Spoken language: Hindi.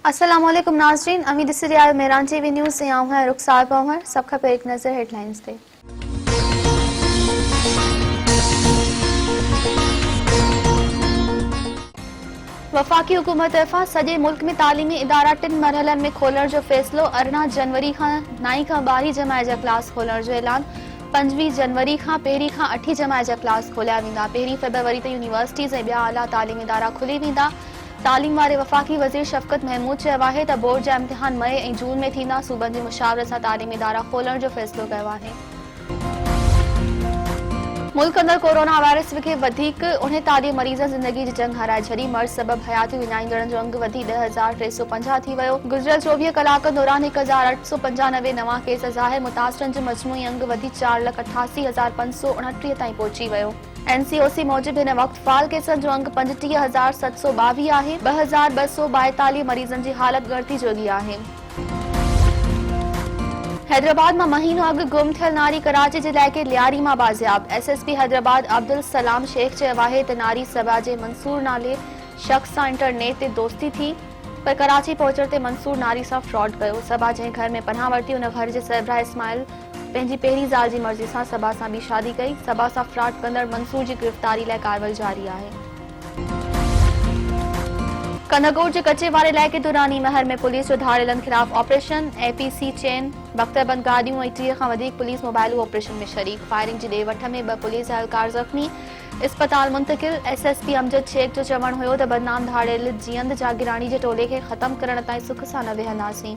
अस्सलाम वालेकुम नाज़रीन, अमीद इसरियाल मेरान टीवी न्यूज़ से आऊँ है रुखसार पहुँर। सब खबर एक नज़र हेडलाइंस पे। वफाकी हुकूमत तरफा सॼे मुल्क में तालीमी इदारा 3 मरहलन में खोलण जो फ़ैसिलो। 18 जनवरी खां 9 खां 12 जमात जा क्लास खोलण जो ऐलान। 25 जनवरी खां 1 खां 8 जमात जा क्लास खोलिया वेंदा। 1 फरवरी ते यूनिवर्सिटीज़ ऐं ॿिया आला तालीमी इदारा खुली वेंदा। तालीम वारे वफ़ाकी वज़ीर शफ़क़त महमूद चयो आहे त बोर्ड जा इम्तिहान मई ऐं जून में थींदा। सूबनि जी मुशावरत सां तालीमी इदारा खोलण जो फ़ैसिलो कयो आहे। मुल्क अंदर कोरोना वायरस खे वधीक 39 मरीज़ ज़िंदगी जी जंग हाराए छॾी। मर्ज़ सबब हयाती विञाईंदड़नि जो अंग वधी 10,350 थी वियो। गुज़िरियल 24 कलाकनि दौरान 1,895 नवां केस ज़ाहिर। मुतासिरनि जो मजमूई अंग वधी 4,88,529 ताईं पहुची वियो। NCOC मूजिब हिन वक़्त फ़ाल केसनि जो अंग 35,722 आहे। 2,242 मरीज़नि जी हालत ॻणती जोगी आहे। हैदराबाद में महीनों अॻु गुम थियल नारी कराची जे इलाइक़े लियारी मां बाज़ियाब। SSP हैदराबाद अब्दुल सलाम शेख चयो आहे त नारी सबा जे मंसूर नाले शख़्स सां इंटरनेट ते दोस्ती थी, पर कराची पहुचण ते मंसूर नारी सां फ्रॉड कयो। सबा जंहिं घर में पनाह वरिती उन घर जे सरबराह इस्माइल पंहिंजी पहिरीं ज़ाल जी मर्ज़ी सां सबा सां ॿी शादी कई। सबा सां फ्रॉड कंदड़ मंसूर जी गिरफ़्तारी लाइ कार्रवाई जारी आहे। कनगोट के कच्चे वारे इलाइक़े दुरानी महर में पुलिस जो धाड़ेलनि खिलाफ़ ऑपरेशन। APC चेन बख्तरबंद गाड़ियों 30 खां वधीक पुलिस मोबाइल ऑपरेशन में शरीक। फायरिंग जी ॾे वठ में 2 पुलिस एहलकार ज़ख़्मी, इस्पताल मुंतकिल। SSP अमजद शेख जो चवणु हुयो त बदनाम धाड़ेल जीअंद जागीरानी जे टोले खे ख़त्म करण ताईं सुख सां न विहंदासीं।